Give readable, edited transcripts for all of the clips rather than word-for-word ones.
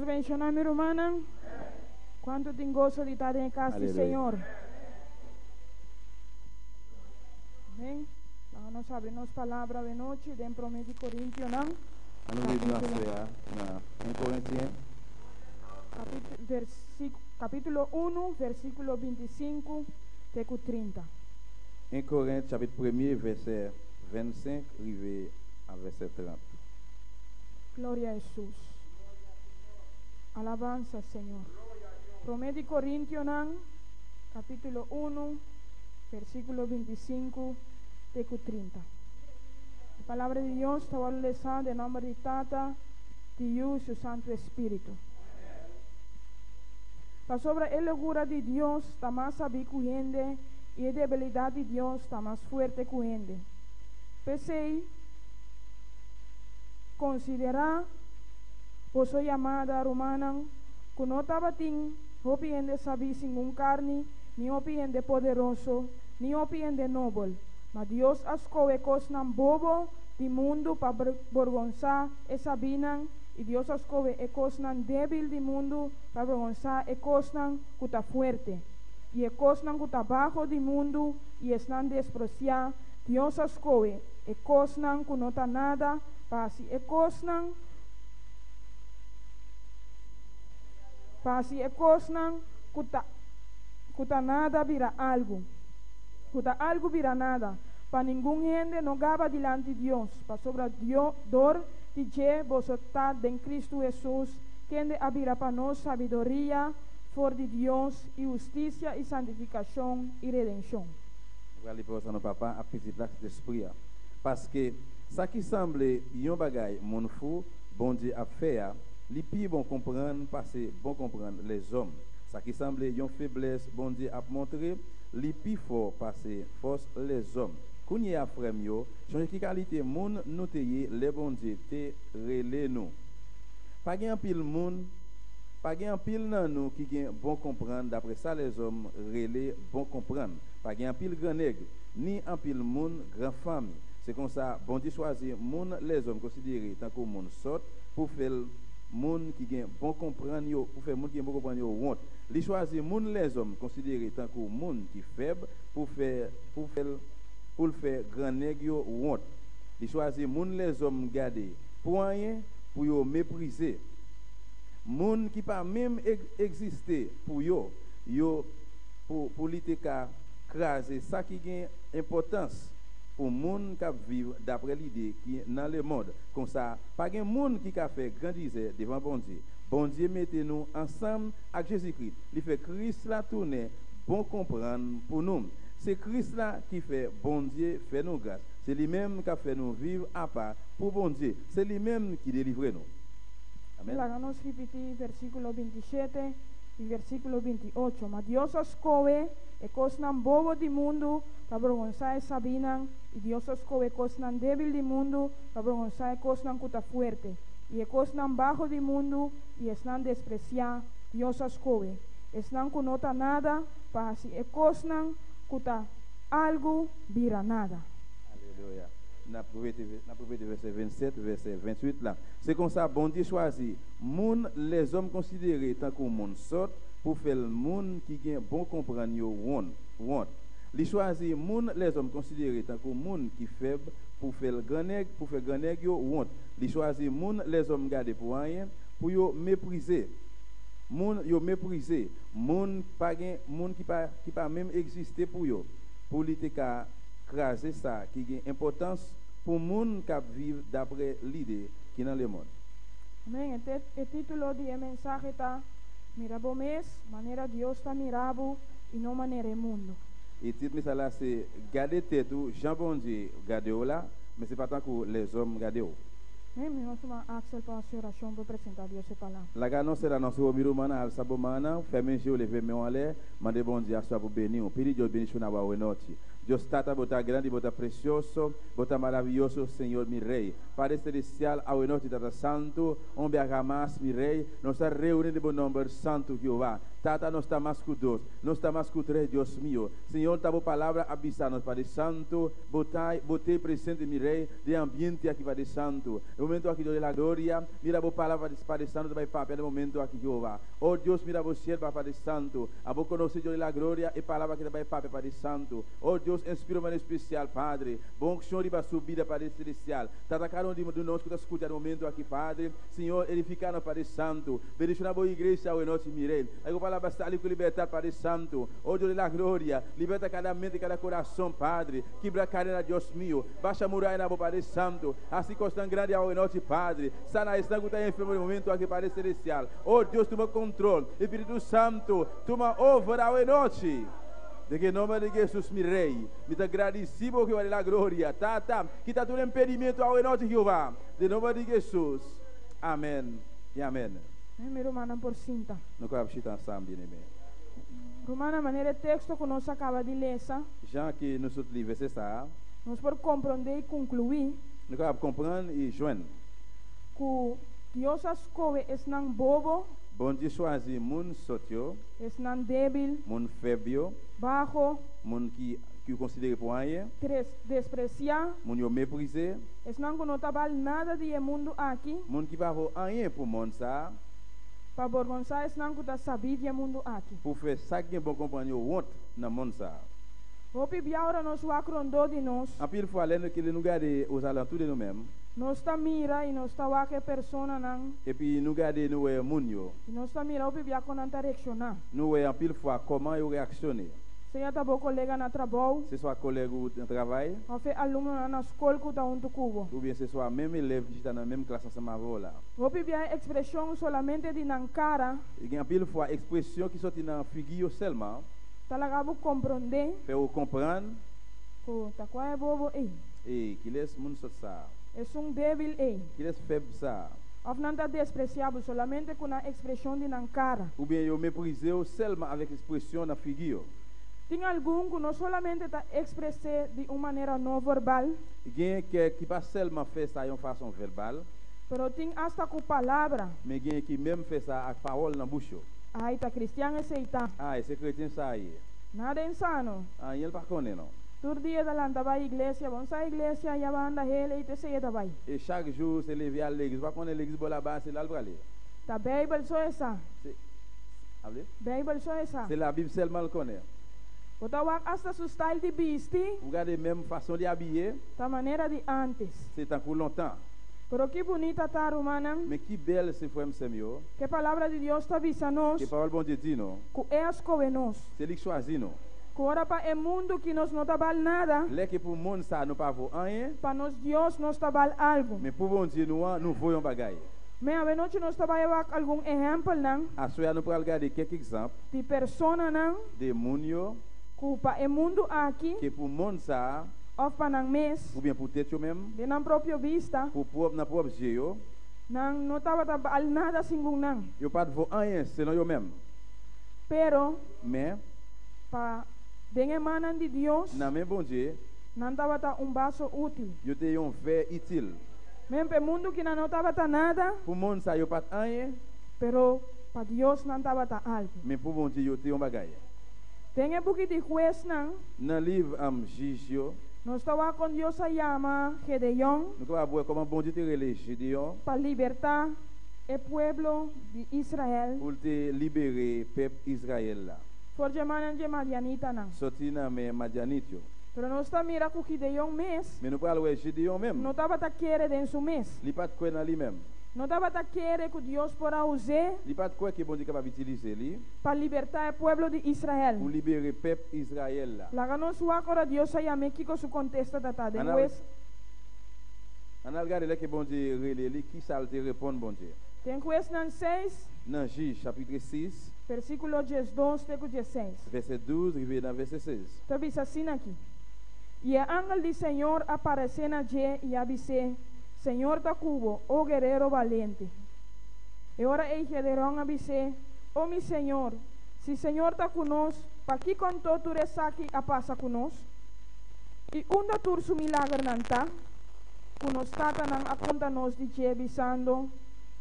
Dios bendiga a mi hermana. ¿Cuánto te gozo de estar en casa del Señor? Amén. Vamos a abrir nuestra palabra de noche dentro de Corintios, ¿no? Capítulo 1, versículo 25, teco 30. 1 Corinthiens, chapitre 1er, verset 25, arrivé à verset 30. Gloria a Jesús. Alabanza, Señor. Promete Corintios, capítulo 1, versículo 25, teco 30. La palabra de Dios está hablando en nombre de Tata, de Dios y su Santo Espíritu. La sobra y locura de Dios está más sabia que gente, y la debilidad de Dios está más fuerte que gente. Pensei, considerar vossa llamada romana, que não estava tem opinião sabia sem carne, nem opinião poderoso, nem opinião nobre, mas Deus escolhe coisas bobo do mundo para vergonzar e sabinan, e Deus escolhe coisas débil do mundo para vergonzar e coisas que está forte, e coisas que está baixo do mundo e estão despreciar. Deus escolhe coisas que não está nada para si coisas que nada vira algo. Que algo vira nada. Para nenhum gente não gaba diante de Deus. Para sobre Deus, dor de que vos está em Cristo Jesus, que abrirá para nós sabedoria, for de Deus, e justiça, e santificação, e redenção. Voilà, pour ça, nos papa, à petit place d'esprit. Parce que ça qui semble yon bagay, mon fou, bon Dieu a fait, les plus bon comprendre, parce que bon comprendre les hommes. Ça qui semble yon faiblesse, bon Dieu a montré, les plus fort, parce que force les hommes. Kounye a frère yo, changer qui qualité moun nous teye, les bon Dieu te relé nous. Pas gen pile moun, pas gen pile nan nous qui gen bon comprendre, d'après ça les hommes relé bon comprendre. Pas gen pile grand nègre, ni en pile moun grand famille. C'est comme ça, bon Dieu choisit moun les hommes considérés tant que moun sort pour faire moun qui gen bon comprendre yo, pour faire moun qui gen bon comprendre yo honte. Li choisit moun les hommes considérés tant que moun qui faible pour le faire grand nègre yo honte. Li choisit moun les hommes garder pour rien pour yo mépriser. Moun qui pas même exister pour yo pour li te ka craser ça qui gagne importance pour moun qui vivre d'après l'idée qui dans le monde comme ça pas gen moun qui ka fait grandir devant bon Dieu. Bon Dieu mettez nous ensemble avec Jésus-Christ. Il fait Christ la tourner bon comprendre pour nous. C'est Christ là qui fait bon Dieu fait nous grâce. C'est lui-même qui a fait nous vivre à part pour bon Dieu. C'est lui-même qui délivre nous. Amen. La vamos a repetir versículo 27 y versículo 28. Mas Dios escoge cosas bobo del mundo para vergonzar esa binan, y Dios escoge cosas débil del mundo para vergonzar cosas que está fuerte, y cosas bajo del mundo y están despreciadas. Dios escoge están que no está nada para hacer cosas que está algo vira nada. Alléluia. N'a prouvé de verset 27, verset 28 là. C'est comme ça, bon Dieu choisit moun les hommes considérés tant que moun sort pour faire le moun qui gagne bon comprendre yo want. Li choisit moun les hommes considérés tant que moun qui faible pour faire grand nèg yo want. Li choisit moun les hommes garder pour rien pour yo mépriser. Moun yo mépriser, moun pas gagne moun qui pas même exister pour yo. Pour li te ka craser ça qui gagne importance pour moun qui vivent d'après l'idée qui dans le monde. Amén. El título del mensaje está Mirabo mes, manera Dios está mirabo y no manera el mundo. Et titre mais ça là c'est garder tête ou Jean bon Dieu garder là, mais c'est pas tant que les hommes garder. Amén. Nós vamos a Axel para a oração para apresentar Deus a palavra. La gano c'est la nosso miro mana al sabo mana, fermer les yeux, lever mes en l'air, demander bon Dieu à soi pour bénir, pedir Dieu bénisse na wa wenoti. Dios tata bota grande, bota precioso, bota maravilloso, Señor mi Rey. Padre celestial, a wenoti tata santo, hombre agamas mi Rey, nos ha reunido de buen nombre santo Jehová. Tata, nós estamos com Deus, nós estamos com três, Deus meu. Senhor, tá boa palavra avisar-nos, Padre Santo, botei presente, mirei, de ambiente aqui, Padre Santo. No momento aqui de la glória, mira boa palavra, Padre Santo, vai papai, no momento aqui, Jeová. Oh Deus, mira você, Padre Santo, a boa conhecer de la glória e palavra que vai papai, Padre Santo. Oh Deus, inspira-me especial, Padre. Bom que o Senhor vai subir, Padre Celestial. Tata, cada um de nós que está escutando no momento aqui, Padre. Senhor, edificar no Padre Santo. Bendição na boa igreja, o nosso mirei. Aí a palavra está ali com libertar, Padre Santo. Oh Deus da glória, liberta cada mente e cada coração, Padre. Quebra a cadena, Deus meu. Baixa a muralha na boa, Padre Santo. Assim constante grande ao nosso Padre. Sana está que está enfermo no momento aqui, Padre Celestial. Oh Deus, toma controle. Espírito Santo, toma over ao noite. De que nome de Jesus me rei, me dá agradecido que vale a glória, tá, que está todo impedimento ao noite Jeová, de nome de Jesus, amém e amém. Me Romana por cinta. Não cabe chitar ensemble, né? Romana, maneira texto que nós acaba de ler, já que nos outros livros está, nós por compreender e concluir, não cabe compreender e join. Que Deus escolhe é não bobo, bom dia choisi mun sotio, é não débil, mun febio, bajo, mun que o considere por aí, despreciar, mun yo méprisé, é não que não trabalha nada de mundo aqui, mun que vai aí por monsa. para borgonçar é não que está sabido de mundo aqui. Pour faire ça que bon compagnon honte na monsa. Hopi biaura nos wacrondo de nós. A pile fois lendo que ele nous garde aux alentours de nous-mêmes. Nós tá mira e nós tá waque persona não. Et puis nous garde nous é munio. E nós tá mira hopi bia conanta reaccionar. Nous é en pile fois comment il réactionner. Seja tá bom colega na trabalho. C'est soit collègue ou de travail. Ou fait aluno na escola que tá onde cubo. Ou bien c'est soit même élève qui está na même classe ensemble avec là. Hopi bia expressão solamente de nankara. Il y a en pile fois expression qui sorti dans figure seulement. Talaga bu compreender. Fait ou comprendre. Ko ta kwa bobo Et qui laisse moun sot ça. É débil Qui laisse faible ça. Of não está despreciável solamente com a expressão de nankara. Ou bien yo mépriser seulement avec expression na figure. Tem algum que não solamente está expressé de uma maneira não verbal. Il y a qui pas seulement fait ça en façon verbale. Pero tem hasta com palavra. Mais il y a qui même fait ça avec parole dans bouche. Ai tá cristiano aceita. Ah, esse chrétien ça aí. Nada insano. Ah, ele pas connaît non. Todo dia da landa vai igreja, vão sair igreja e a banda ele e te sei da vai. Et chaque jour c'est lever à l'église, pas connaît l'église pour là-bas, c'est là le aller. Ta Bible só essa. Bible só essa. C'est la Bible seulement le connaît. Bota wak hasta su style de vestir. Vous regardez même façon de habiller, Ta maneira de antes. c'est tant pour longtemps. Pero que bonita tá romana. Mais qui belle c'est frère Samuel. Que palavra de Deus tá avisando-nos. Que parole bon Dieu dit non. Que é escolhe-nos. C'est lui qui choisit non. Que ora para é mundo que nós não trabalha nada. Là que pour monde ça nous pas vaut rien, Para nós Deus nós trabalha algo. mais pour bon Dieu nous voyons bagaille. Me a noite nós trabalha wak algum exemplo não. À cela nous pourrons regarder quelques exemples De persona não. de munio Que para é mundo aqui. que pour monde ça Of para nang mes. ou bien pour tête même, De nang próprio vista. pour propre na propre jeu, Nang não estava trabalhando nada singung nang. yo pas vaut rien selon yo même. Pero Mais para dengan manan de Deus. na même bon Dieu, Não estava tá vaso útil. yo te un verre utile. Mesmo para mundo que não estava tá nada. Pour monde ça yo pas rien, Pero para Deus não estava tá algo. mais pour bon Dieu yo te un bagaille. Tem um pouquinho de juez não. Dans livre juge yo, Nós estava com Deus a chama Gedeon nous va voir comment bon Dieu te relève Gédéon para libertar o pueblo de Israel. pour te libérer peuple Israël là. Por jamanan de Madianita não. Sorti na mais Madianite yo. Pero nós está mira com Gedeon mes. Mais nous parlons de Gédéon même. Não estava tá querer dentro do mês. Il pas de quoi dans lui-même. Não estava tá querer que Deus porá usar Il pas de quoi que bon Dieu capable utiliser lui para libertar o pueblo de Israel. pour libérer peuple Israël là. Lá nos agora Deus aí a México su contesta data de juez. On a regardé là que bon Dieu relève qui ça te répond bon Dieu. Tem juez nan 6, Dans Juge chapitre 6, versículo 12 até 16. verset 12 rivé dans verset 16. Então diz assim aqui. E o ángel do Senhor apareceu na Jé e avisou: Senhor da Cubo, oh guerreiro valente. E ora ei Gedeon avisou: Oh meu Senhor, se Senhor está conosco, para que contou tu aqui a passa conosco? E da turso milagre não está? Conosco tata não aponta nos de Jé avisando: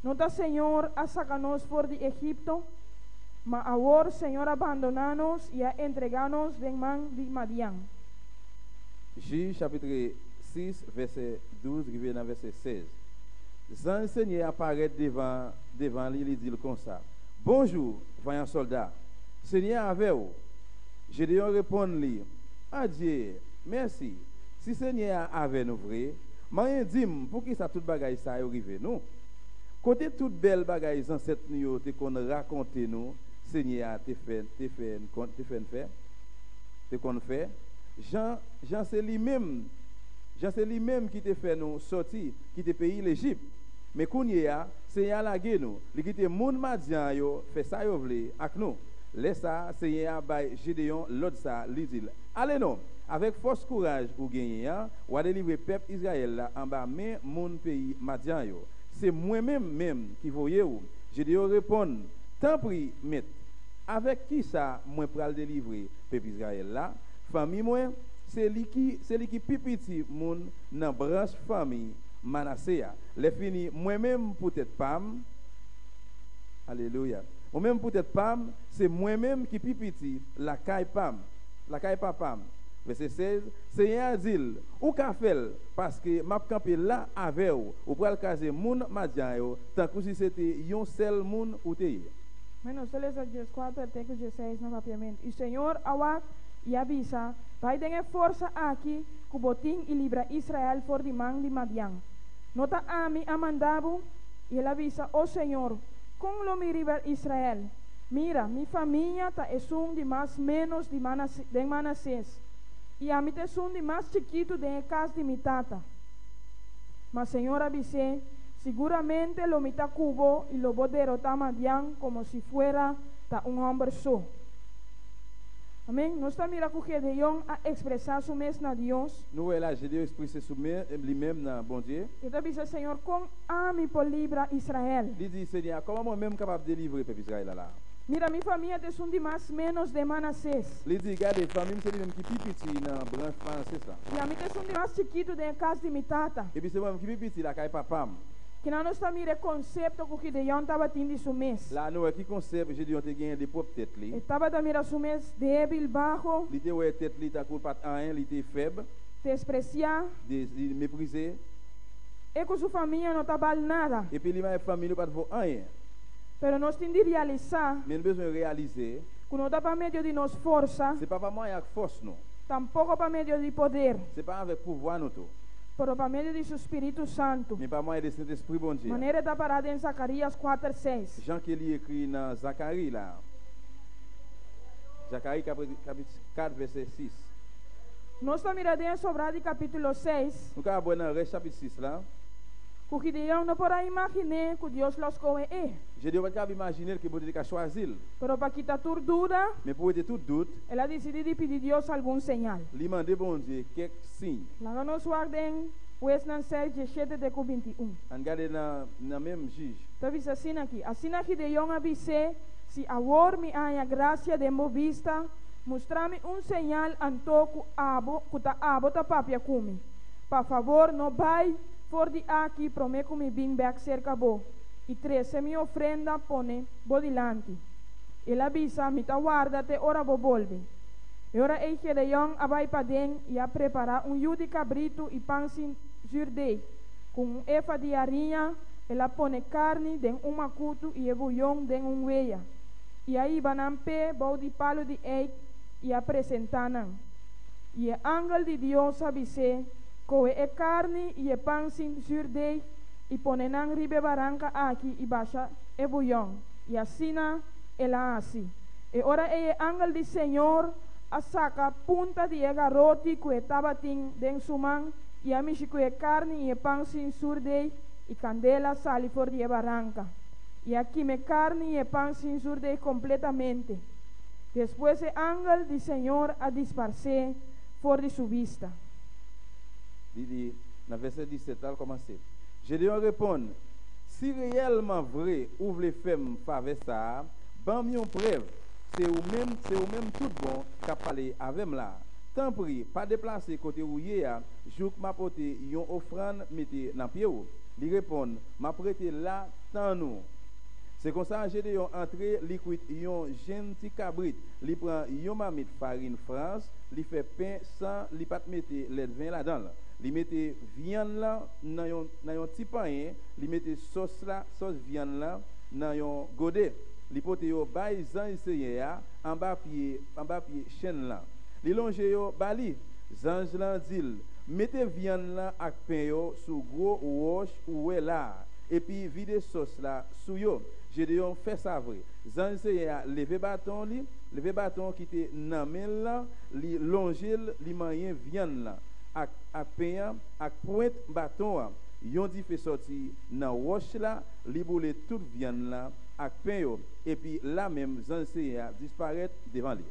Não está Senhor a sacar nos for de Egipto? Ma ahora, Señor, abandonanos y a entreganos de man de Madian. Juge chapitre 6, verset 12, arrivé dans verset 16. Jean Seigneur apparaît devant lui, il dit comme ça. Bonjour, vaillant soldat. Seigneur avec vous. Gédéon répond-lui, adieu, merci. Si Seigneur avec nous vrai, moi dis pour qui ça toute bagaille ça arrivé nous. Côté toute belle bagaille ancêtre nous te qu'on raconter nous, Seigneur te fait Jean c'est lui-même qui te fait nous sortir qui te pays l'Égypte. Mais kounya Seigneur la gué nous, li qui te moun Madian yo fait ça yo vle ak nous. Laisse ça Seigneur bay Gédéon l'autre ça li dit. Allez non, avec force courage ou gagner ou à délivrer peuple Israël là en bas mais moun pays Madian yo. C'est moi-même qui voyez ou. Gédéon répond, tant pis maître. Avec qui ça moi pral délivrer peuple Israël là? Famille moi c'est lui qui pipiti moun dans branche famille Manassé. Les fini moi-même peut-être pam. Alléluia. Moi-même peut-être pam, c'est moi-même qui pipiti la caille pam. La caille pam. Verset 16, Seigneur dit, ou ka fel parce que m'a campé là avec ou pral caser moun Madian yo tant que si c'était yon seul moun ou te. Menos solo 4, versículo 16 novamente. Y Señor awak y avisa, vai dengue força aqui, cubotim y libra Israel for de man de Madian. Nota a mí a mandado y él avisa, oh Señor, con lo mi river Israel. Mira, mi familia ta es un de más menos de Manasés. Y a mí te es un de más chiquito de casa de mi tata. Mas Señor avisé, seguramente lo mita cubo y lo voy a derrotar Madian como si fuera ta un hombre so. Amém? Nós estamos mira que Gedeon a expressar su mes na Deus. Nous là Gédéon expressé lui-même na bon Dieu. Então diz Senhor, com ami por libra Israel. Il dit Seigneur, comment moi même capable de délivrer peuple Israël là? Mira, mi família te son de mais menos de Manassés. Il dit regarde, famille c'est lui-même qui pipiti na branche Manassés là. E a mim te son de mais chiquito de casa de mi tata. Et puis c'est moi qui pipiti la caille papam. Que não está mira conceito que Gedeon estava tendo su mes. Là nous qui concept Gédéon te gagné des propres têtes li. Estava da mira su mes débil, bajo. Il était ouais tête li ta coule pas rien, il était faible, despreciar, méprisé. E com sua família não estava nada. Et puis il famille pas vaut rien. Pero nós temos de realizar. Mais nous besoin réaliser. Que não dá para meio de nos força. C'est pas par moyen avec force non. Tampouco para meio de poder. C'est pas avec pouvoir nous tout. Pero para meio de seu Espírito Santo. Mais pas moyen de Saint-Esprit bon Dieu. Maneira está parada em Zacarias 4:6. Jean qui écrit dans Zacharie là. Zacharie chapitre 4 verset 6. Nós estamos mirando sobre o capítulo 6. Nous avons dans le chapitre 6 là. Que Gideon não pode imaginar que Deus los coe. Je ne peux pas imaginer que Dieu a choisi. Pero para quitar toda dúvida, mais pour éviter tout doute, ela decidiu de pedir Deus algum sinal. Lui demander bon Dieu quelques signes. Lá nos guardem Western 6, 17 de 21. Regardez dans même juge. Então diz assim aqui, assim Gideon avisou, se agora me há graça de mo vista, mostrar-me sinal antoco abo, kuta abo ta papia kumi. Por favor, não vai for de aqui, prometo me bem back cerca bo. E 13 mi ofrenda pone bo dilante. Ele avisa, me ta guarda-te, ora bo volve. E ora ei Gedeon abai pa den e a preparar jude cabrito e pão sin jurdei. Com efa de arinha, ela pone carne den macuto e bouillon den weia. E aí banam pé, bo de palo de eik e apresentanam. E ángel de Deus avise, coe e carne e pão sin jurdei e ponenan ribe barranca aqui e baixa e bouillon. E assina ela assim. E ora é ángel do Senhor a saca punta de garrote que estava den suman e a michi que carne e pão sin jurdei e candela sali for de barranca. E aqui me carne e pão sin jurdei completamente. Depois o ángel do Senhor a disparcer for de sua vista. Il dit, dans le verset 17, là, commencer. Gédéon répond, si réellement vrai, ou voulez faire faveur ça, ban mi preuve, c'est ou même tout bon qu'a parlé avec là. Tant pis, pas déplacer côté où y a, jouk m'a porté yon offrande mettez dans pied ou. Il répond, m'a prêté là tant nous. C'est comme ça Gédéon entré, li cuit yon jeune petit cabrit, li prend yon mamite farine France, li fait pain sans li pat mette lait de vin là-dedans là. Li mette viande là dans yon petit pain, li mette sauce viande là dans yon godet. Li pote yo bay zan ya en bas pied chaîne là. Li longe yo bali, zange lan dil, mette viande là ak pain yo sous gros roche ou là et puis vide sauce là sous yo. Gédéon fait ça vrai. Zange ya lever bâton qui était nan men là, li longe li manyen viande là ak pain ak pointe bâton. Yon di fait sorti nan roche là, li boule toute viande là ak pain yo et puis là même zange ya disparaître devant lui.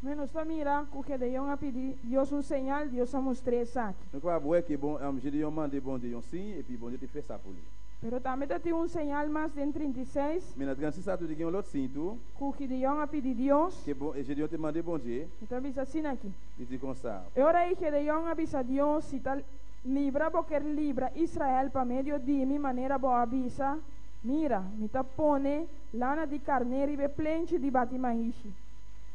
Menos mira que Gedeón a pedir Dios un señal, Dios a mostrar aquí. Donc on voit que bon Gédéon mande bon Dieu un signe et puis bon Dieu te fait ça pour lui. Pero también te un señal más en 36. Mais dans 36 ça tu dis l'autre signe tout. Que Gedeón a pedir Dios. Que bon et Gédéon te demandé bon Dieu. Entonces así aquí. Il dit comme ça. Ahora y Gedeón avisa a Dios si tal libra porque libra Israel para medio de mi manera bo avisa. Mira, mi tapone lana di carneiro e plenche di batimaishi.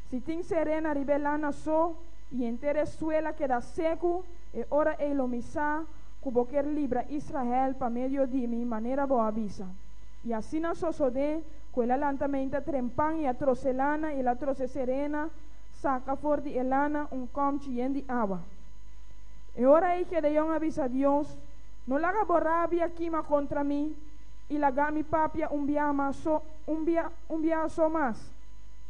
Si tin serena ribe lana so y entere suela queda seco e ora e lo misa cubo que libra Israel para medio de mi manera bo avisa. Y así no sosode quella lentamente trempan y atroce lana y la troce serena saca for di elana un comchi di agua. E ora e Gedeón avisa a Dios, no la haga borrabia quima contra mí y la gami papia un biaso más.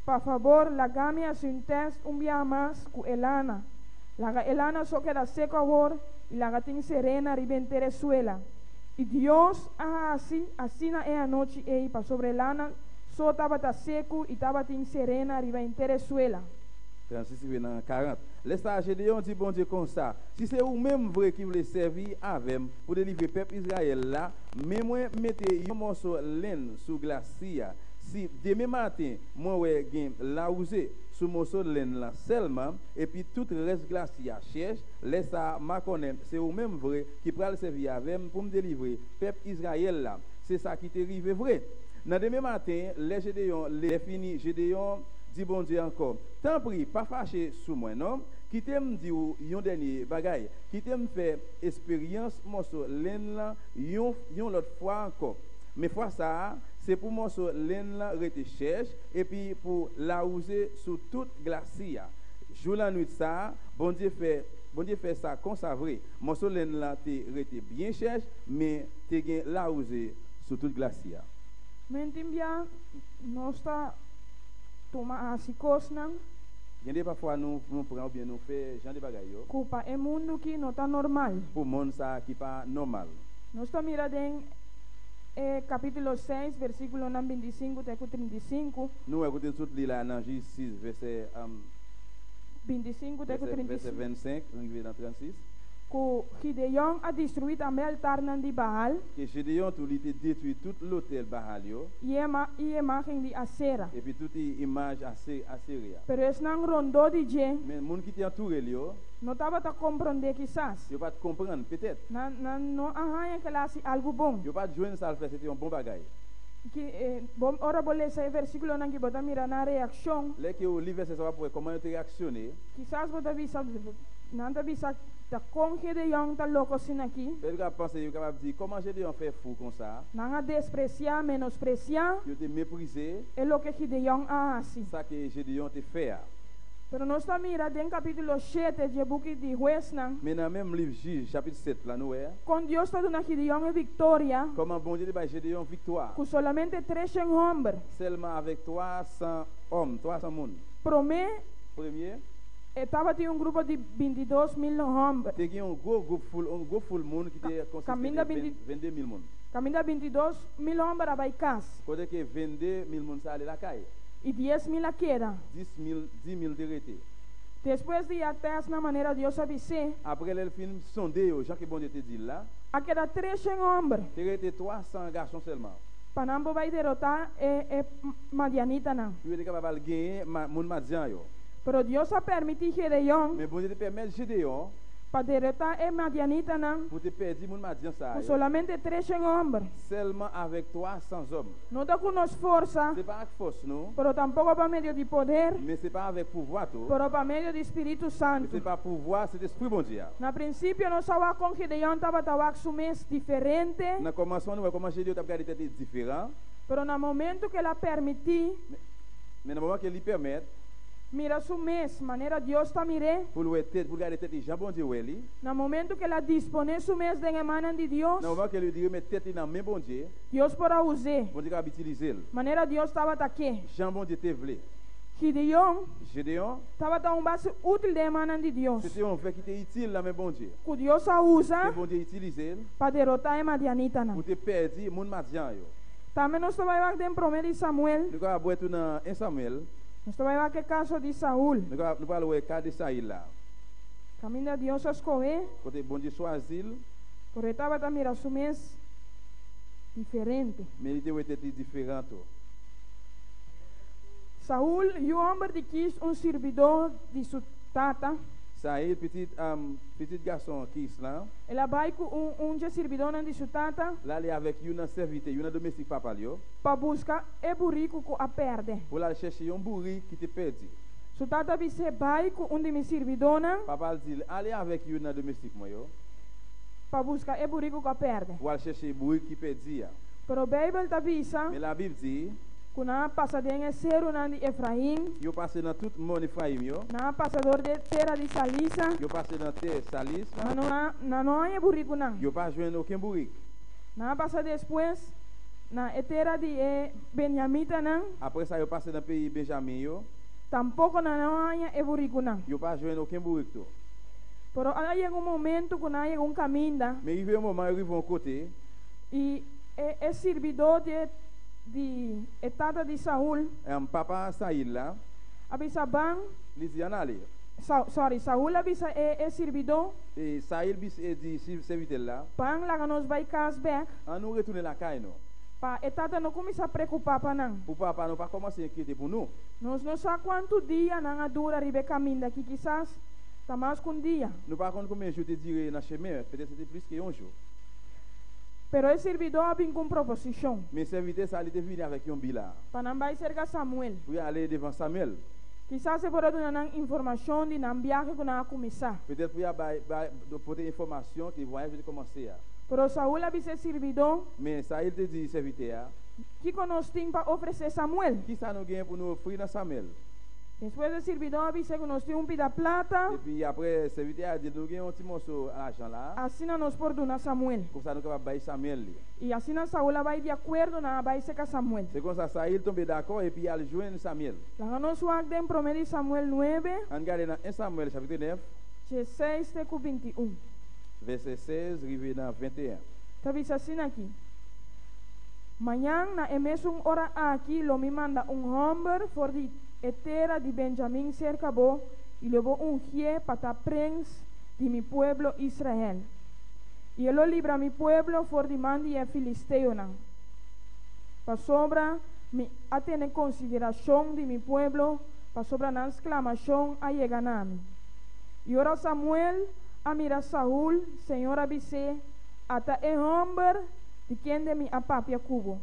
Por favor, la gami hace un test un día más con elana. La elana so queda seco ahora y la gatin serena ribentere suela. Y Dios así na anoche para sobre elana so estaba seco y estaba tin serena ribentere suela. 36 dans 40. Laisse ça Gédéon dit bon Dieu comme ça. Si c'est ou même vrai qui voulait servir avec pour délivrer peuple Israël là, mais moi mettez un morceau laine sous glacier. Si demain matin, moi ouais gain la ousé sous morceau de laine là seulement et puis tout le reste glacier cherche, laisse ça ma connaît, c'est ou même vrai qui pral servir avec pour me délivrer peuple Israël là. C'est ça qui t'est arrivé vrai. Dans demain matin, les Gédéon les fini Gédéon dit bon Dieu encore. Tant pis, pas fâché sous moi non. Qui t'aime dire yon dernier bagay, qui t'aime faire expérience morceau laine là yon l'autre fois encore. Mais fois ça, c'est pour morceau laine là rete cherche et puis pour la user sous toute glacier. Jour la nuit ça, bon Dieu fait ça comme ça vrai. Morceau laine là te rete bien cherche mais te gen la user sous toute glacier. Mentimbia nosta toma asikos nang. Des parfois nous prenons bien nous fait genre de bagaille yo. Kupa e mundo qui non ta normal. Pour monde ça qui pas normal. Nosta mira den capítulo 6 versículo 25 até 35. Nous écoutons tout là dans Juge 6 verset 25 até 35. Verset 25 arrivé dans 36. Que Gideon a destruído também o altar de Baal. Que Gédéon tout il détruit tout l'hôtel Baal yo. E imagem de Asera. Et puis toute image Assyria. Pero es não rondou de je. Mais moun qui entouré yo. Não estava a compreender quizás. Yo pas comprendre peut-être. Não arranha que lá se algo bom. Yo pas joindre ça faire c'était un bon bagage. Que bom ora boleh esse versículo não que bota mirar na reação. Là que o livre ça va pour comment tu réactionner. Quizás bota visa nada visa ta com Gedeon ta louco sin aqui. Peut-être penser yo capable dire comment Gédéon fait fou comme ça. Nanga despreciar, menospreciar. Yo te mépriser. É lo que Gedeon assim. Ça que Gédéon te fait. Pero nós está mira den capítulo 7 de book de Juez não. Mais dans même livre Juge chapitre 7 là nous é. Quando Deus está dando a Gedeon a vitória. Comment bon Dieu va Gédéon victoire. Com solamente 300 homens. Seulement avec 300 hommes, 300 monde. Premier Estava tinha grupo de 22.000 homens. Tinha groupe full monde qui était consisté de 22.000 monde. Caminha 22.000 homens para Baicas. Quando que 22.000 monde ça aller la caille. E 10.000 a queda. 10.000 derrete. Depois de até na maneira Deus avisou. Après le film sondé, Jean que bon Dieu te dit là. A queda 300 homens. Derrete 300 garçons seulement. Panambo vai derrotar Madianita não. Tu es capable de gagner mon Madian yo. Pero Deus a permitir Gedeon. Mais bon Dieu te permet Gédéon. para derrotar a Madianita nan, pour te perdre mon madian ça. con solamente 13 hombres. Seulement avec 300 hommes. No está con nos fuerza, C'est pas avec force non, pero tampoco para medio de poder, mais c'est pas avec pouvoir tout. pero para medio de Espíritu Mais Santo. c'est pas pouvoir, c'est esprit bon Dieu. Na princípio nós estava com Gideon estava tawak sumes diferente, Dans commencement nous comment Dieu t'a regardé tête différent, pero na momento que ela permiti, mais dans le moment qu'il lui permet mira sumes, maneira Deus está mire, pour le tête pour regarder tête Jean bon Dieu lui. na momento que ela dispone sumes de emanan de Deus, Dans le moment qu'il lui dit mettre tête dans main bon Dieu, Deus para usar, bon Dieu va utiliser. maneira Deus estava aqui. Jean bon Dieu te voulait. Gideon Gédéon, estava tão base útil de emanan de Deus, c'était un fait qui était utile dans main bon Dieu. que Deus a Que usa bon Dieu utilisé para derrotar a Madianita nan. pour te perdre mon madian yo. Também nós estava em promessa de Samuel, Nous allons voir tout dans 1 Samuel, nós estava que caso de Saúl, nous allons voir le cas de Saïl là. caminho de Deus a escolher, Côté bon Dieu choisi, por estava a mirar sumes diferente. mais il était différent. Saúl e o homem de quis servidor de sua tata. Saïl, petit garçon qui est là, Ela vai com servidor de sua tata là il est avec une serviteur, une domestique papa yo, para buscar e burrico que a perde. pour aller chercher un bourri qui te perdu. Sua tata disse vai com de minha servidona Papa dit allez avec une domestique moi yo, para buscar e burrico que a perde. pour aller chercher bourri qui perdu. Pero a Bíblia avisa Mais la Bible dit, que na passadenha zero de Efraim, yo passé dans tout le monde Ephraim yo, na passador de terra de Salisa, yo passé dans terre Salis, na não é burrico não. yo pas joindre aucun bourri. Na passa depois na terra de Benjamita não, Après ça yo passé dans pays Benjamin yo, tampouco na não é burrico não. yo pas joindre aucun bourri tout. Pero hay un momento que hay un camino Mais il y a un moment, il arrive un côté, y es servidor de etapa de Saúl, papa Saïl là, avisa ban, il dit en aller. Saúl avisa es servidor, Et Saïl bis dit serviteur là, ban la nos vai casback, on nous retourner la caille non. pa etapa no começa a preocupar pa não. Pour papa nous pas commencer à inquiéter pour nous. Nós não sabe quanto dia não dura ribe caminho daqui quizás tá mais que dia. Nous pas compte combien de jours te dire dans chemin, peut-être c'était plus que un jour. Pero es servidor vem com proposição. Mais serviteur ça il était venu avec un bilan. Pa não vai cerca Samuel. Pour aller devant Samuel. Quizás se pode dar informação de não viagem que não começar. Peut-être pour des informations que le voyage de commencer. Pero Saúl avisa servidor Mais Saïl te dit serviteur, que nós temos para oferecer Samuel. qui ça nous gagne pour nous offrir dans Samuel? Depois do servidor avisa que nós temos pida plata, Et puis après, le serviteur a dit nous gagnons un petit morceau d'argent là. assim nós podemos Samuel. Comme ça nous capable bailler Samuel. E assim Saúl vai de acordo na vai ser com Samuel. C'est comme ça Saïl tombe d'accord et puis il a joindre Samuel. Lá nós vamos em prometo Samuel 9, On regarde dans 1 Samuel chapitre 9, 16 até 21. verset 16, arrivé dans 21. Tá vendo assim aqui? Manhã na mesma hora aqui, lo me manda homem for de etera de Benjamim cerca bo e levou gie para prens de mi pueblo Israel. E ele libra mi pueblo for de mandi e filisteo não. Para sobra mi atene consideração de mi pueblo, para sobra na exclamação a yeganami. E ora Samuel a mira Saúl, Senhor avise, ata e homem de quem de mi apapia cubo.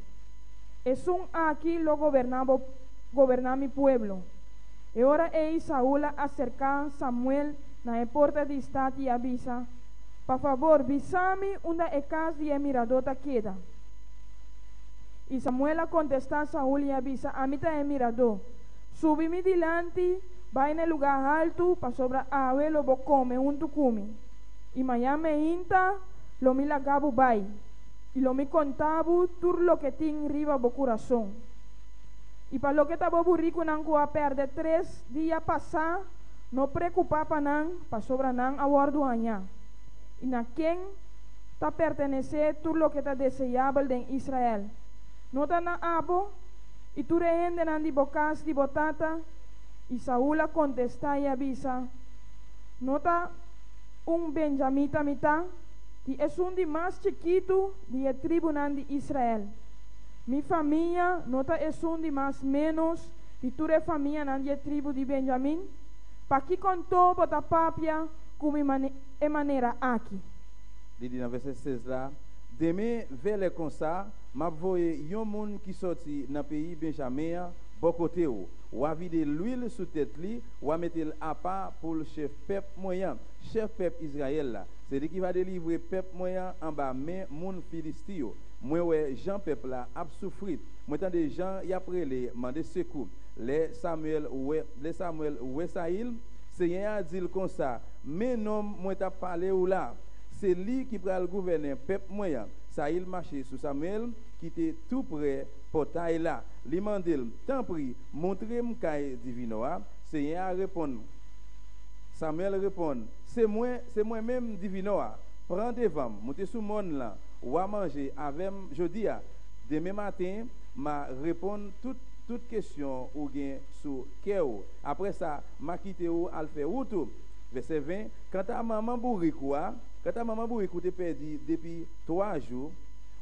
Es aqui lo gobernar mi pueblo. E ora Saúl acerca Samuel na porta de estado e avisa, por favor, visame onde é casa de mirador queda. E Samuel contesta a Saúl e avisa, a mim é mirador. Subi-me dilante, vai no lugar alto, para sobra ave lo bo come, tu come. E manhã me inta, lo me lagabo vai. E lo me contavo, tur lo que tem riba bo coração. E para lo que estava burrico não a perder 3 dias passar, não preocupava não, para sobra não a guardo amanhã. E na quem está pertencer tur lo que está desejável em Israel. Não está na abo, e tu reende não de bocas de botata, e Saúl contesta e avisa, não está Benjamita mitad, que es de mais chiquito de tribo de Israel. Mi familia nota es de más menos de tu familia de tribu de Benjamín. Pa que contou para papia como e maneira aqui. Il dit dans verset 16 là, demain vers les comme ça, m'a voyé yon moun qui sorti dans pays Benjamin, bon côté ou a vidé l'huile sous tête li, ou a mettre à part pour le chef peuple moyen, chef peuple Israël là. C'est lui qui va délivrer peuple moyen en bas mais moun Philistio. Moi ouais Jean peuple là a souffrir. Moi tant des gens y après les demander secours. Les Samuel ouais Saïl, Seigneur a dit comme ça, mais non moi t'a parlé ou là. C'est lui qui prend le gouverner peuple moyen. Ça il marché sous Samuel qui était tout près portail là. Lui mandel tant pris montrez-moi caille divinoa. Seigneur répond. Samuel répond c'est moi même divinoa. Prends devant montez sous monde là ou à manger avec jeudi demain matin m'a répondre toute question ou gain sous cœur. Après ça m'a quitté ou al faire tout. Verset 20 quand ta maman bourri quoi. Quand ta maman vous écoutez perdu depuis 3 jours,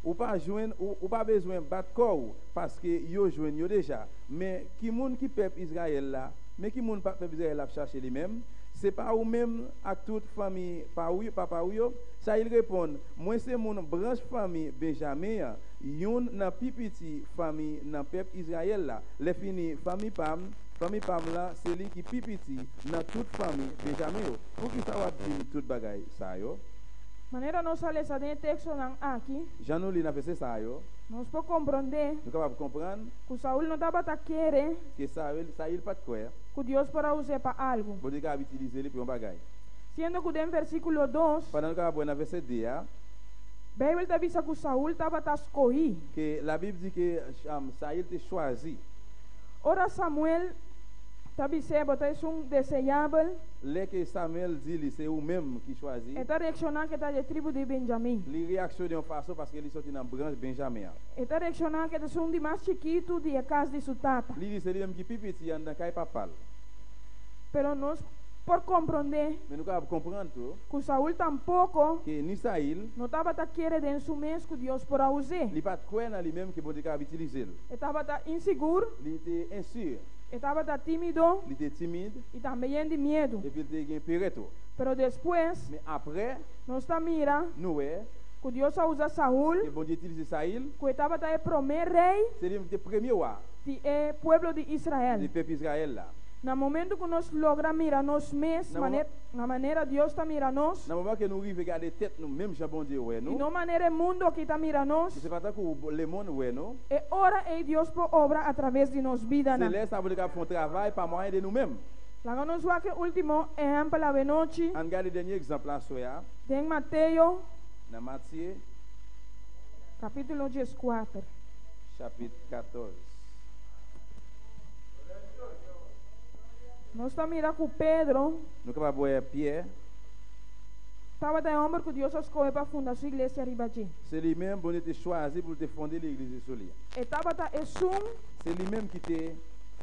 ou pas joindre ou pas besoin battre corps parce que yo joindre yo déjà. Mais qui moun qui peuple Israël là, mais qui moun peuple Israël a chercher lui-même, c'est pas ou même à toute famille papa ou yo, ça il répond, moi c'est mon branche famille Benjamin, yon nan pipiti famille nan peuple Israël là, les fini famille Pam là, c'est lui qui pipiti dans toute famille Benjamin. Pour qui ça va dire toute bagaille ça yo? Maneira nós lemos esse texto aqui, Já não li na verset ça yo. nós podemos compreender Nous capable comprendre que Saul não estava a querer que ça il pas de quoi. que Deus para usar para algo. Bon Dieu capable utiliser ele pour un bagaille. Sendo que no versículo 2, Pendant que capable na verset 2 a Bíblia está dizendo que Saul estava a escolher. que la Bible dit que Saïl te choisi. Ora Samuel está dizendo que é desejável. Les que Samuel dit c'est ou même qui choisit. Está reaccionando que está de tribo de Benjamim. Il réactionne en façon parce qu'il sorti dans branche Benjamin. Está reaccionando que é de mais chiquito de casa de sua tata. Il dit c'est lui-même qui pipiti dans kai papal. Pero nós por compreender Mais nous capable comprendre tout que Saul tampouco que ni Saïl, não estava a querer de mês que Deus para usar. il pas de quoi dans lui-même que bon Dieu capable utiliser. Estava inseguro, Il était insécure, estava tímido il était timide e também de medo. et puis il était péreto. Pero depois Mais après, nós mira nous que Deus usa Saul, que bon Dieu utilise Saïl, que estava o primeiro rei c'est lui le premier roi do povo de Israel. du peuple Israël là. No momento que nós logra mirar nós mesmos, na maneira Deus está mirando nós, Dans le moment que nous arrivons à regarder tête nous même Jean bon Dieu ouais e nous. não maneira mundo que está mirando nós, C'est pas tant que le monde ouais nous. e ora é Deus por obra através de nos vidas. C'est là ça veut dire qu'on fait un travail par moyen de nous-mêmes. Lá nós vamos que último exemplo la noite, On regarde le dernier exemple là soya em Mateus, dans Matthieu capítulo 14. chapitre 14. Nós estamos mirando que Pedro Nous capable voir Pierre, estava de homem que Deus escolheu para fundar sua igreja Ribaji. c'est lui-même bon Dieu t'a choisi pour te fonder l'église sur lui. Estava a esum C'est lui-même qui te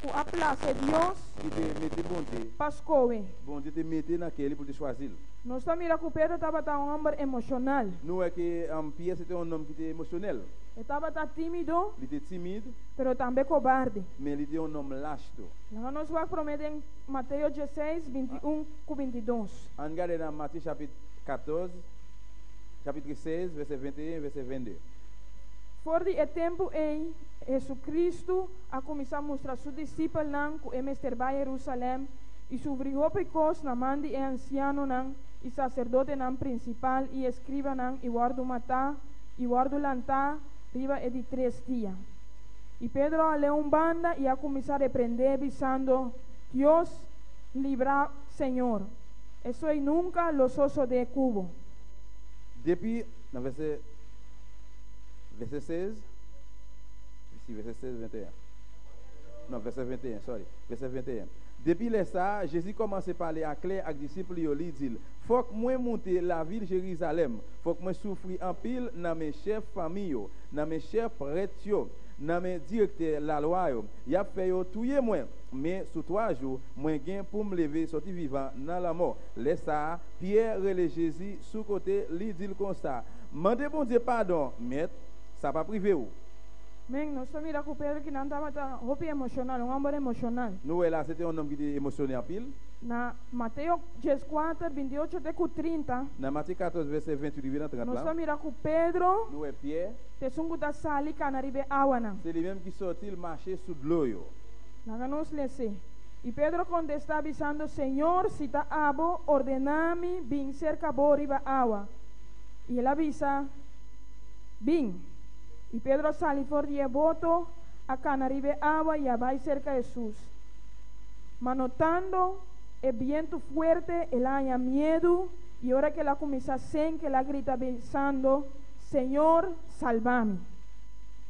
que a place Deus mette bon Dieu. para escolher. Bon Dieu te mette dans quel pour te choisir. Nós estamos mirando que Pedro estava um homem emocional. Nous est que Pierre c'était un homme qui était émotionnel. Estava tímido, Il était timide, pero também cobarde. mais il était un homme lâche tout. Lá nós vamos prometer em Mateus 16, 21 com 22. On regarde dans Matthieu chapitre 14, chapitre 16, verset 21, verset 22. Voor die tempo em Jesus Cristo a começar a mostrar seus discípulos não que é mestre para Jerusalém e sobre cos na mão de anciano não e sacerdote não principal e escriba não e guardo matar e guardo lantar riba é de 3 dias. E Pedro leu banda e a começar a repreender dizendo Deus libra Senhor. Eso é nunca los osos de cubo. Depuis, dans verset 16, ici, verset 16, 21. Non, verset 21, sorry, verset 21. Depuis les ça, Jésus commence à parler à clair avec les disciples, il dit, faut que moi monter la ville de Jérusalem, faut que moi souffrir en pile dans mes chefs familles, dans mes chefs prêtres, dans mes directeurs la loi, il a fait tuer moi, mais sous 3 jours, moi gain pour me lever, sortir vivant dans la mort. Laisse ça, Pierre relève Jésus sous côté, lui dit comme ça, mandez bon Dieu pardon, maître, ça pas privé ou. Men, nós estamos mirando que Pedro que não estava roupa emocional, um homem emocional. Nous là, c'était un homme qui était émotionné en pile. Na Mateus 4, 28 até 30, Dans Matthieu 14, verset 28 à 30 nós là, vamos mirar com Pedro, nous voyons Pierre, te sungu da sali canaribe awana. c'est lui-même qui sortit, il marchait sous de l'eau. Yo. Naga nos lese. E Pedro contesta avisando, Senhor, si ta abo, ordenami, bin cerca boriba agua. E ele avisa, bin. E Pedro sali for die voto, a canaribe agua e vai cerca Jesus. Manotando el viento fuerte, él haya miedo, y ahora que la comienza a sentir, que la grita pensando, Señor, salvame.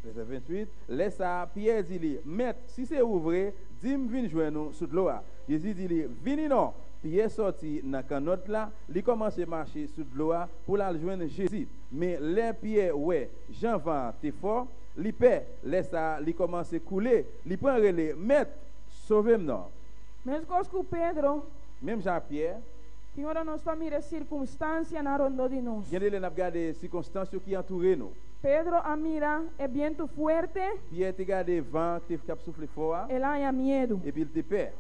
Verset 28, laisse à Pierre dit, Maître, si c'est ouvert, dis-moi, viens joindre nous sous de l'eau. Jésus dit, viens non. Pierre sorti dans la canotte là, il commence à marcher sous de l'eau pour la joindre Jésus. Mais les Pierre, ouais, Jean vent, t'es fort, il paie, laisse à, il commence à couler, il prend relais, Maître, sauvez-moi. Mesmo que Pedro, Même Jean-Pierre, que agora nós estamos mirando circunstâncias na ronda de nós. il y a des circonstances qui entourent nous. Pedro a mira el viento fuerte, Pierre te garde vent qui a soufflé fort él haya miedo. et puis il te perd.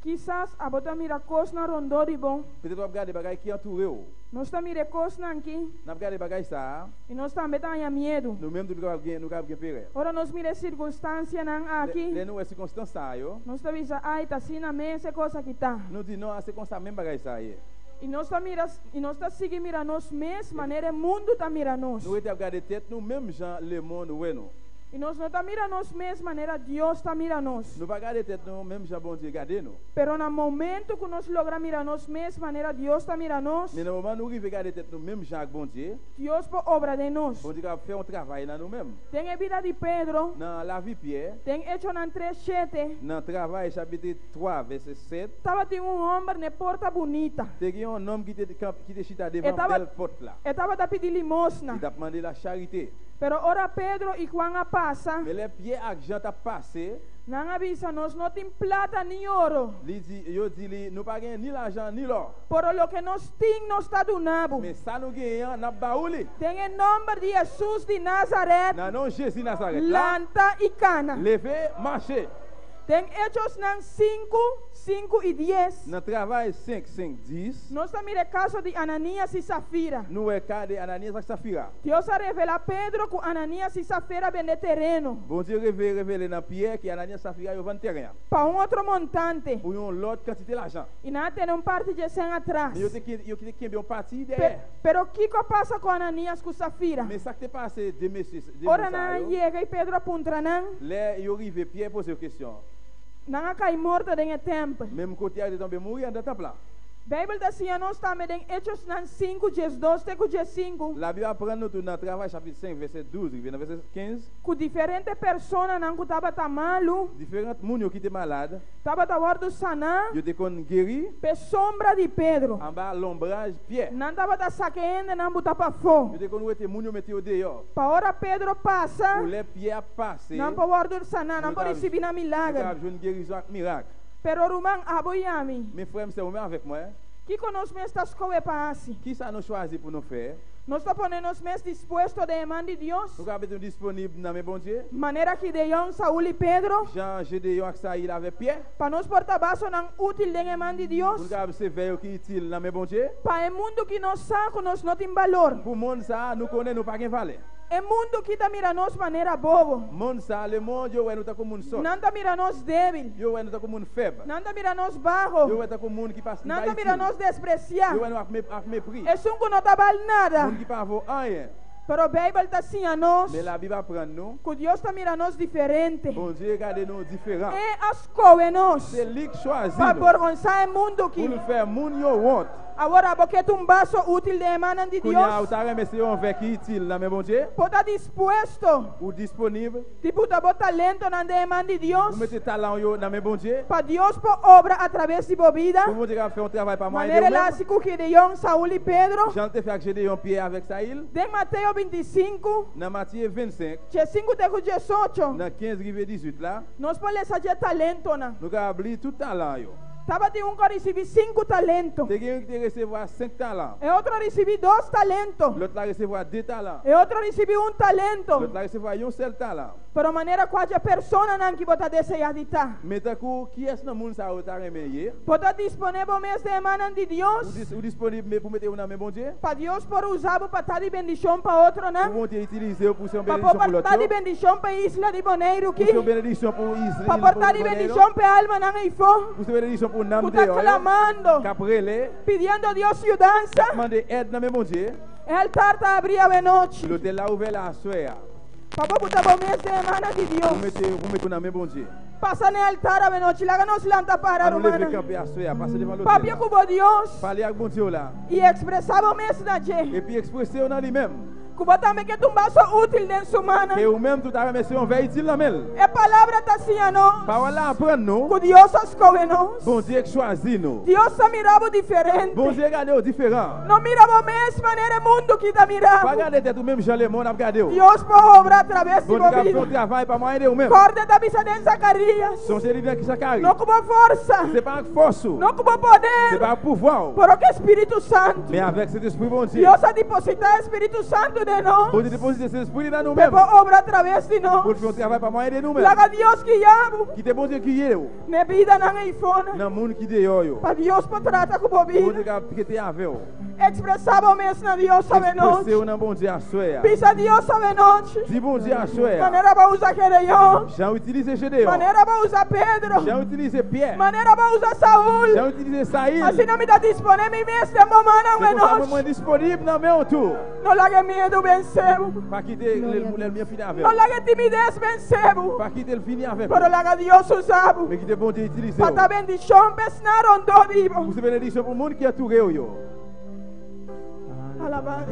Quizás a bota mira cos na ronda de bom, Peut-être tu regardes des bagages qui entourent. nós estamos mirando cos na aqui, Nous regardons des bagages ça, e nós também haya miedo. nous-mêmes nous avons peur. Ora nós miramos circunstâncias na aqui, Les nous circonstances ça yo. nós estamos dizendo, ai, tá assim na mesa, coisa que tá. Nous disons non, c'est comme ça même bagage ça y est. E nós estamos seguindo mira nós mesmos, maneira o mundo está mira nós. Nous avons regardé tête nous même gens le monde ouais nous. E nós não estamos mira nós mesmos, maneira Deus está mira nós. Nous pas regarder tête nous même gens bon Dieu regarder nous. Pero no momento que nós logramos mira nós mesmos, maneira Deus está mira nós, Mais dans le moment nous arrivons regarder tête nous même gens bon Dieu, Deus por obra de nós. bon Dieu a fait un travail dans nous-mêmes. Tem a vida de Pedro, Dans la vie Pierre, tem hecho na 3:7. dans le travail chapitre 3 verset 7, Estava tem homem na porta bonita. il y a un homme qui était chita devant Estava- belle porte là. Estava a pedir limosna. Il a demandé la charité. Pero ora Pedro e Juan a passa, Mais les pieds avec Jean t'a passé, não avisa nós não tem plata nem ouro. il dit, yo dit, nous pas gagné ni l'argent ni l'or. Por lo que nós tem, nós está donado. Mais ça nous gagne, n'a pas baouli. Tem em nome de Jesus de Nazaré, Non, non, Jésus Nazareth. Là, lanta e cana. levez, marchez. Tem Hechos nan 5 e 10. Dans le travail 5, 5, 10, Nós estamos no caso de Ananias e Safira. nous avons cas de Ananias et Saphira. Deus a revela a Pedro que Ananias e Safira vendem terreno Bon Dieu révélé dans Pierre que Ananias et Saphira ils vendent terrain. para outro montante. Pour une autre quantité d'argent. E não tem parte de 100 atrás. Mais yo qui bien parti derrière. Pero o que passa com Ananias com Safira? Mais ça qui est passé de messieurs, de Ora não chega e Pedro apunta não. là, yo arrivé Pierre pose une question. Não cai morto dentro do templo. Même côté il est tombé mourir dans le temple là. Bíblia dizia nós estamos em Hechos nan 5, 12 até 5. La Bible apprend nous tout dans le travail chapitre 5 verset 12 dans verset 15. Com diferentes pessoas não que estava tamalo, Différents moun qui étaient malades, estava tawar do sanar, yo te kon guéri pe sombra de Pedro. en bas l'ombrage Pierre. Não estava da saqueende, não botar para fogo. Yo te kon wete moun yo mette au dehors. Para hora Pedro passa, Pour les Pierre passer. não para o do sanar, não para receber na milagre. Nous une guérison avec miracle. Pero rumang aboyami, Mes frères, c'est vous avec moi. que conosco estas coisas para assim. Qui ça nous choisit pour nous faire? Nós está ponendo nos mes disposto de demanda de Deus, Nous avons disponible dans mes bon Dieu. maneira que Deon, Saúl e Pedro, Jean, Gédéon, avec ça, il avait Pierre. para nós portar baixo não útil de demanda de Deus, Nous avons ces veilles qui utiles dans mes bon Dieu. para o mundo que nós saco, nós não tem valor. Pour le monde, ça, nous connaissons, nous pas de valeur. O mundo que está mira nós maneira bobo, Monde, ça, le monde, yo, nous sommes comme un sort. não está mira nós débil, Yo, nous sommes comme un faible. não está mira nós Yo, bajo, nous sommes comme un qui passe não está mira nós despreciar. Yo, nous avec mépris. É que não está val nada. Monde qui pas vaut rien. Pero a Bíblia está assim a nós, Mais la Bible apprend nous. que Deus está mira nós diferente. Bon Dieu, regardez nous différents. É as coisas nós, C'est lui qui choisit para nous. vergonçar o mundo Pour que nous faire moun yo honte. agora porque um vaso útil de demanda de Kounya, ou Deus, ta remercié un verre qui utile dans mes bon Dieu. pode estar disposto, Ou disponible. tipo dar talento na demanda de Deus, Vous mettez talent yo dans mes bon Dieu. para Deus por obra através de sua vida. Pour mon Dieu faire un travail par moi et Maneira de lá vous. se que Deon, Saúl e Pedro, Jean te fait que Gédéon Pierre avec Saïl. de Mateus 25, Dans Matthieu 25, de 5 até 18, dans 15 rive 18 là, nós podemos fazer talento na. nous avons oublié tout talent yo. Tabati un que recibiu 5 talentos. Te gen qui recevoir 5 talents. E outro recibiu 2 talentos. L'autre la recevoir 2 talents. E outro recibiu 1 talento. L'autre la recevoir un seul talent. Pero maneira qualche persona não que bota desejar de estar. Mais tant que qui est dans monde ça ou ta remeye? Bota disponível mês de semana de Deus. Ou disponible pour mettre dans main bon Dieu? Para Deus por usar para estar de bendição para outro, Pour não? bon Dieu utiliser pour ser Para bénédiction pour estar de l'autre. bendição para Isla de Bonaire Pour aqui. ser bénédiction pour Israël. Para portar de bendição para alma não é fo. Pour ser bénédiction pour Pour Namde. estar clamando, Caprele. pedindo a Deus ajudança. Demander aide dans main bon Dieu. O altar está abrindo à noite. L'hôtel là ouvert la soirée. Para botar o mês de semana de Deus. Vous mettez dans main bon Dieu. Passa no altar à noite. Lá nos lanta para Nous lever romana. camper à soirée, passer devant Papia l'hôtel. com Deus. Parler avec bon Dieu là. E expressava o mês da gente. Et puis expresser dans lui-même. Cuba também que um vaso útil dentro semana. Que ou même tout à remercier on veille utile dans mêle. É palavra tá assim a nós. Parole là apprendre nous. Que Deus escolhe nós. Bon Dieu choisit nous. Deus só mirava diferente. Bon Dieu regarde au différent. Não mirava a mesma maneira mundo que tá Pas mirando. regarder tête ou même Jean le monde a regardé. Deus pode obrar através de Bon Dieu sua a fait un vida. travail pas moyen de ou même. Corda da bisa de Zacarias. Son chéri dans qui ça carré. Não com força. C'est pas avec force. Não com C'est poder. pas avec pouvoir. Por que Espírito Santo. Mais avec cet esprit bon Dieu. Deus a depositar Espírito Santo de nós. Bon Dieu déposer cet esprit dans Para nous-mêmes. obrar através de Pour nós. faire un travail pas moyen de nous-mêmes. Laga Deus que amo. Qui te bon Dieu qui est. Ne vida não é ifona. Dans monde qui dehors yo. Para Deus para tratar com a Bon Dieu vida. qui était avec vous. Expressava o mesmo na Deus sabe noite. Expressez dans bon Dieu à soir. Pisa Deus sabe noite. Dis bon Dieu à soir. Maneira para usar Gedeon. Jean utilisé Gédéon. Maneira para usar Pedro. Jean utilisé Pierre. Maneira para usar Saul. Jean utilisé Saïl. Assim não me dá disponível mesmo de mamãe não é C'est pour ça que moi noite. disponible dans mes tour. Não largue medo, vencemos. Pas quitter le mien fini avec. Não largue timidez, vencemos. Pas quitter le fini avec. Pero larga Deus usado. Mais quitter bon Dieu utilisé. Para dar bendição, besnar onde vivo. Pour cette bénédiction pour le monde qui a touré yo. Alabanza.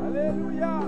Alléluia.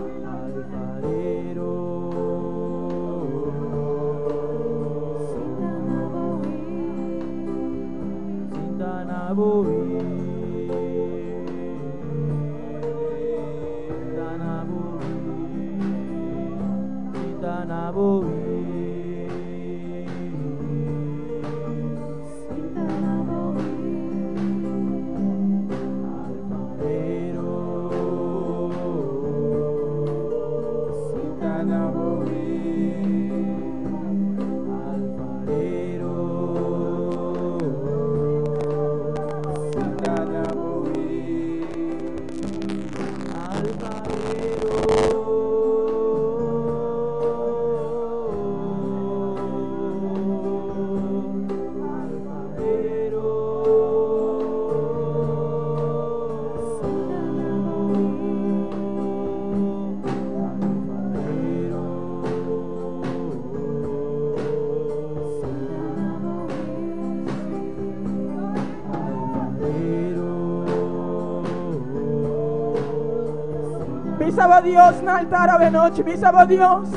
Bisaba Deus na altar a noite, bisaba Deus.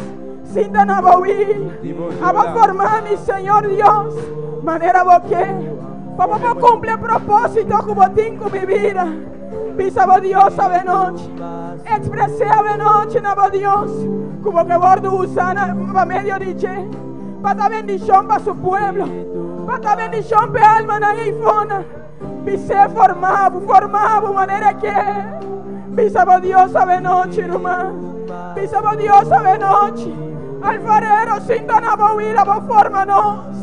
Sinta na boí. Aba formar-me, Senhor Deus. Maneira boque. Papá cumple propósito que botim com minha vida. Bisaba Deus a noite. Expressei a noite na Deus. Como que bordo usar para meio de gente. Para dar bendição para seu pueblo. Para dar bendição para a alma na ifona. Bisé formado, maneira que Bisaba Deus a noite, irmã. Bisaba Deus a noite. Alfarero, sinta na boíra, vou forma nós.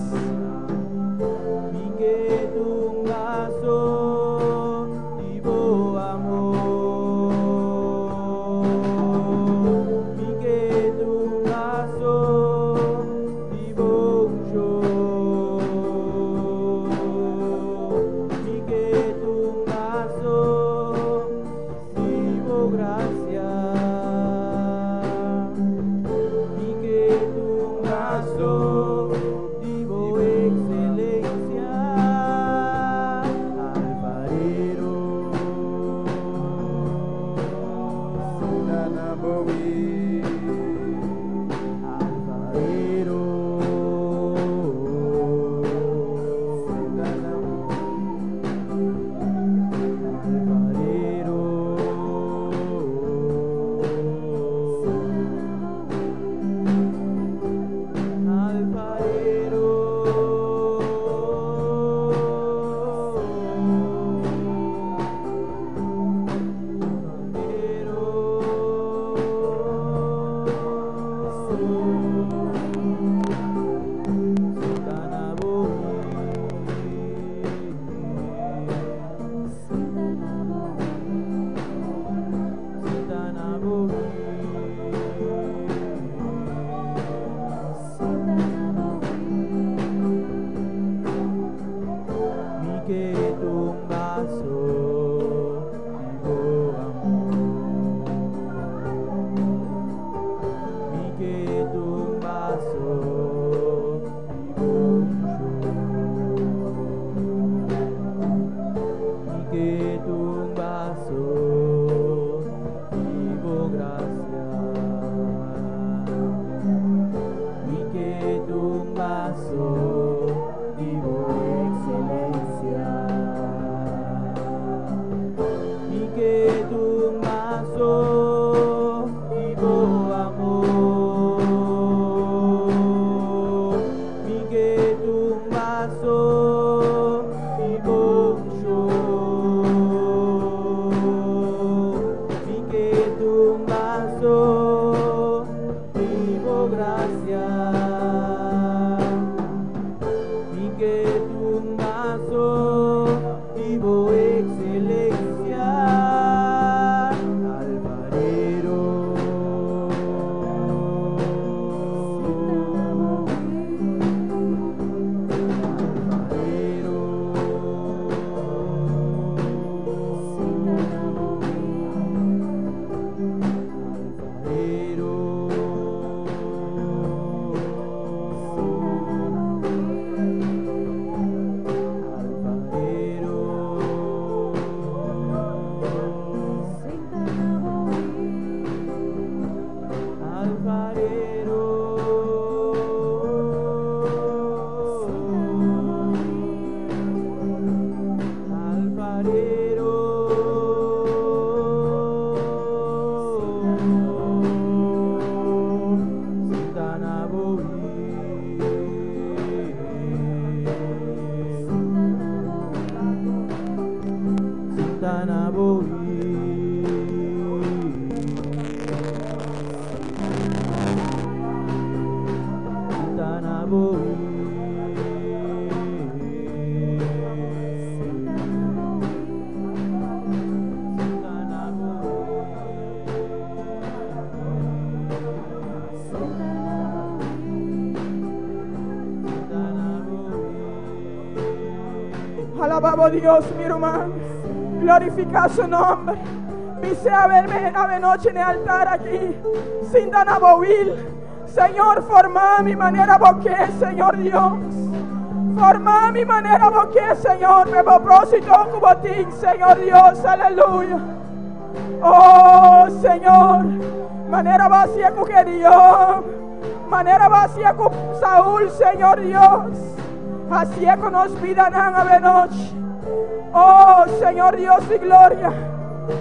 oh Dios, mi hermano. Glorifica su nombre. Dice a ver noche en el altar aquí. Sin Danaboil. Señor, forma mi manera boque, Señor Dios. Forma mi manera boque, Señor. Me propósito como ti, Señor Dios. Aleluya. Oh, Señor. Manera vacía con Dios. Manera vacía con Saúl, Señor Dios. Así es que nos pidan a ver noche. Oh, Señor Dios y gloria.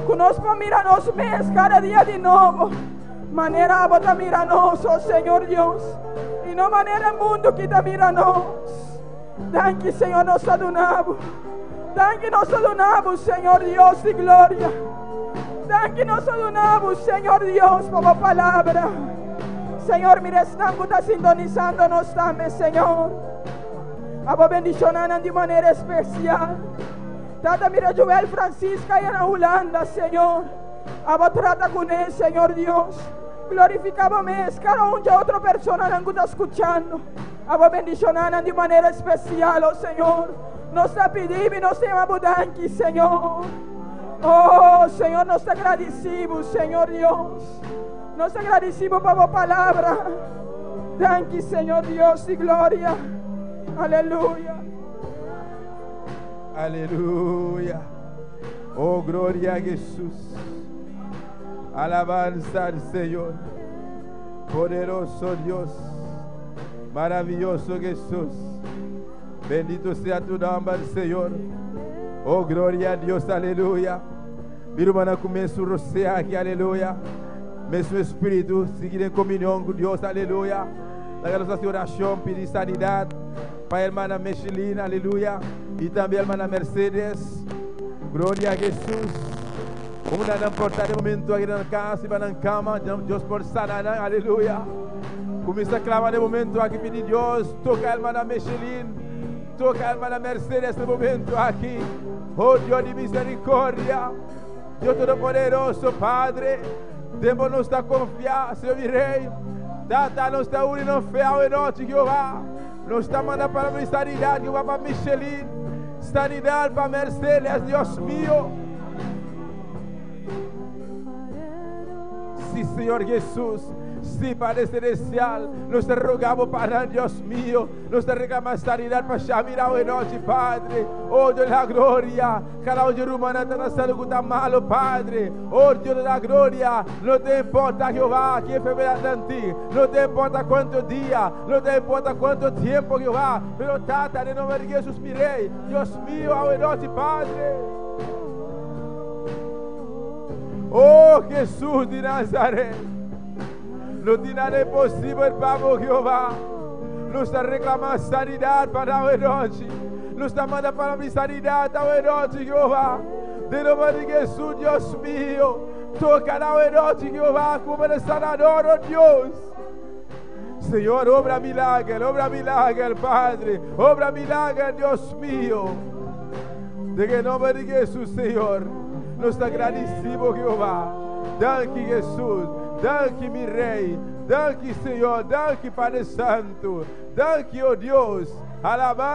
Que nos miranos mes cada día de nuevo. Manera bota miranos, oh Señor Dios. Y no manera el mundo que te miranos. Danke, Señor, nos adoramos. Danke, nos adoramos, Señor Dios y gloria. Danke, nos adoramos, Señor Dios, por la palabra. Señor, mira, están sintonizándonos también, Señor. Abo bendicionando de manera especial. Trata, mira, Joel Francisca y en Holanda, Señor. Abo trata con él, Señor Dios. Glorificamos cada una de otra persona que está escuchando. Abo bendicionando de manera especial, oh Señor. Nos pedimos y nos llamamos danke, Señor. Oh, Señor, nos agradecemos, Señor Dios. Nos agradecemos por la palabra. Danke, Señor Dios y gloria. Aleluya. Aleluya. Oh, gloria a Jesús. Alabanza al Señor. Poderoso Dios. Maravilloso Jesús. Bendito sea tu nombre, Señor. Oh, gloria a Dios. Aleluya. Mi hermana comienza a rociar aquí. Aleluya. Me su espíritu seguir en comunión con Dios. Aleluya. La nuestra oración pedir sanidad para la hermana Michelin. Aleluya. Y también la hermana Mercedes. Gloria a Jesús. Como no importa el momento aquí en la casa y en la cama, Dios por sanar. Aleluya. Comienza a clamar el momento aquí, pedir Dios. Toca a la hermana Michelin. Toca a la hermana Mercedes el momento aquí. Oh Dios de misericordia. Dios Todopoderoso, Padre. Demos nuestra confianza, Señor mi Rey. Data nuestra única fe a noche, Jehová. Nos está mandando para mi sanidad, Jehová, para Michelin. Sanidad para Mercedes, Dios mío. Sí, Señor Jesús. Sí, Padre Celestial, nos rogamos para Dios mío, nos reclamamos sanidad para Shamira hoy noche, Padre. Oh Dios de la gloria, cada uno de humana está haciendo algo tan malo, Padre. Oh Dios de la gloria, no te importa, Jehová, que enfermedad en ti, no te importa cuántos días, no te importa cuánto tiempo, Jehová, pero trata de nombre de Jesús, mi Rey, Dios mío, hoy noche, Padre. Oh Jesús de Nazaret. No tiene nada imposible para Jehová. Nos reclama sanidad para hoy noche. Nos manda para mi sanidad hoy noche, Jehová. De nombre de Jesús, Dios mío. Toca hoy noche, Jehová, como el sanador, oh Dios. Señor, obra milagro, Padre. Obra milagro, Dios mío. De que nombre de Jesús, Señor. Nos agradecemos, Jehová. Danke, Jesús. Danke, mi Rey. Danke, Señor. Danke, Padre Santo. Danke, oh Dios. Alabanza.